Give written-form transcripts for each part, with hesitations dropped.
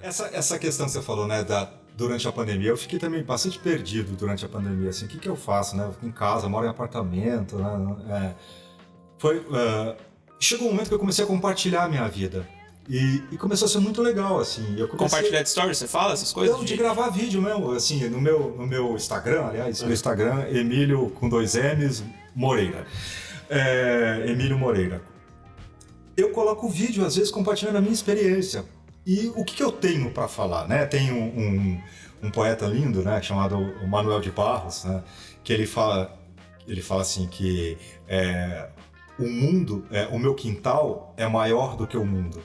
Essa questão que você falou, né, durante a pandemia, eu fiquei também bastante perdido durante a pandemia, assim, o que eu faço, né? Eu fico em casa, moro em apartamento, né? Chegou um momento que eu comecei a compartilhar a minha vida. E começou a ser muito legal, assim. Compartilhar de stories, você fala essas coisas? Não, de gravar vídeo mesmo, assim, no meu Instagram, aliás, meu Instagram, Emílio com 2 M's, Moreira. Emílio Moreira. Eu coloco vídeo, às vezes, compartilhando a minha experiência. E o que eu tenho para falar, né? Tem um poeta lindo, né, chamado Manuel de Barros, né, que ele fala assim que o mundo, o meu quintal é maior do que o mundo.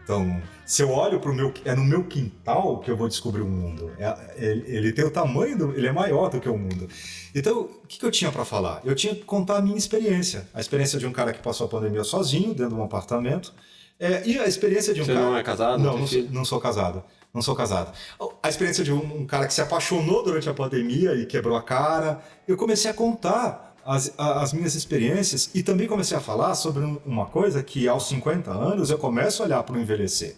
Então, se eu olho para no meu quintal que eu vou descobrir o mundo. Ele tem o tamanho ele é maior do que o mundo. Então, o que eu tinha para falar? Eu tinha que contar a minha experiência. A experiência de um cara que passou a pandemia sozinho, dentro de um apartamento. E a experiência de um cara... Você não é casado? Não sou casado. Não sou casado. A experiência de um cara que se apaixonou durante a pandemia e quebrou a cara. Eu comecei a contar as minhas experiências e também comecei a falar sobre uma coisa que aos 50 anos eu começo a olhar para o envelhecer.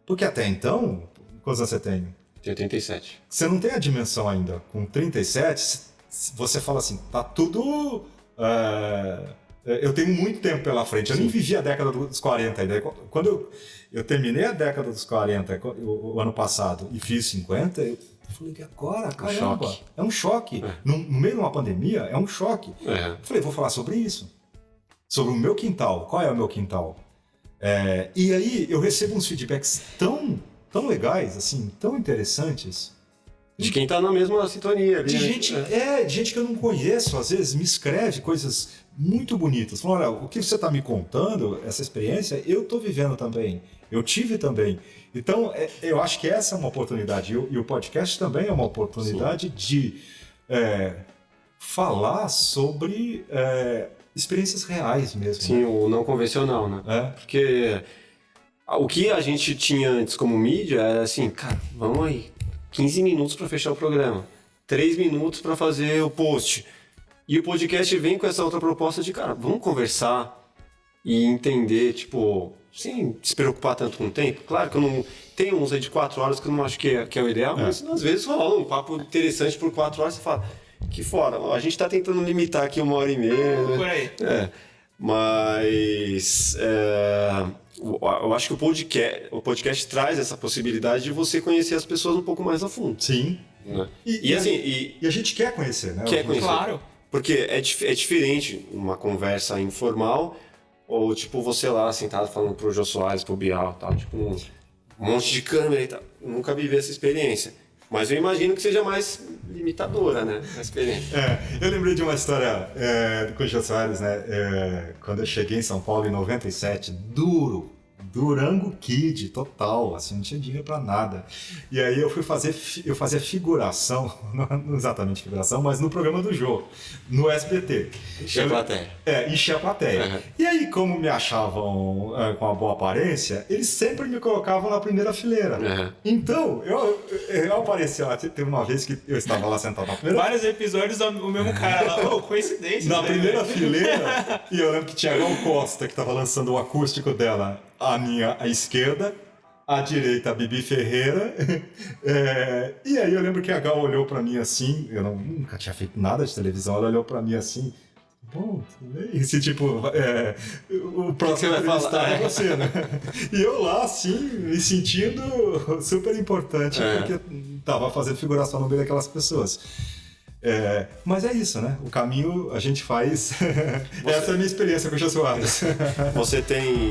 Porque até então, quantos anos você tem? Tenho 87. Você não tem a dimensão ainda. Com 37, você fala assim, tá tudo... eu tenho muito tempo pela frente. Eu nem vivi a década dos 40 ainda. Quando eu terminei a década dos 40, o ano passado, e fiz 50, eu falei, e agora? Caramba! É um choque. No meio de uma pandemia, é um choque. Eu falei, vou falar sobre isso. Sobre o meu quintal. Qual é o meu quintal? E aí eu recebo uns feedbacks tão legais, assim, tão interessantes. De quem tá na mesma sintonia ali. De gente que eu não conheço, às vezes me escreve coisas muito bonitas. Falando, olha, o que você está me contando, essa experiência, eu estou vivendo também. Eu tive também. Então, eu acho que essa é uma oportunidade. E o podcast também é uma oportunidade de falar sobre experiências reais mesmo. Sim, né? O não convencional, né? Porque o que a gente tinha antes como mídia era assim, cara, vamos aí. 15 minutos para fechar o programa, 3 minutos para fazer o post. E o podcast vem com essa outra proposta de, cara, vamos conversar e entender, tipo, sem se preocupar tanto com o tempo. Claro que eu não... Tem uns aí de 4 horas que eu não acho que é o ideal, mas às vezes rola um papo interessante por 4 horas e você fala, que fora, a gente tá ttentando limitar aqui 1h30. Né? Por aí. Mas... eu acho que o podcast traz essa possibilidade de você conhecer as pessoas um pouco mais a fundo. Sim. Né? E a gente quer conhecer, né? Quer conhecer. Claro. Porque é diferente uma conversa informal ou tipo você lá sentado falando pro Jô Soares, pro Bial, tal, tipo um monte de câmera e tal. Eu nunca vivi essa experiência. Mas eu imagino que seja mais limitadora, né? A experiência. Eu lembrei de uma história com o Jô Soares, né? Quando eu cheguei em São Paulo em 97, Durango Kid, total, assim, não tinha dinheiro pra nada. E aí eu fazia figuração, não exatamente figuração, mas no programa do Jô, no SBT. Encher a plateia. Encher a plateia. Uhum. E aí, como me achavam com uma boa aparência, eles sempre me colocavam na primeira fileira. Uhum. Então, eu apareci lá, teve uma vez que eu estava lá sentado na primeira... Vários episódios o mesmo cara lá, coincidência. Na primeira fileira, e eu lembro que tinha a Gal Costa, que estava lançando o acústico dela, a minha à esquerda, à direita a Bibi Ferreira, e aí eu lembro que a Gal olhou pra mim assim, eu nunca tinha feito nada de televisão, ela olhou pra mim assim, bom, esse tipo, o próximo entrevistado é você, né? E eu lá assim, me sentindo super importante, porque tava fazendo figuração no meio daquelas pessoas. Mas é isso, né? O caminho a gente faz. Essa é a minha experiência com o Jô Soares. Você tem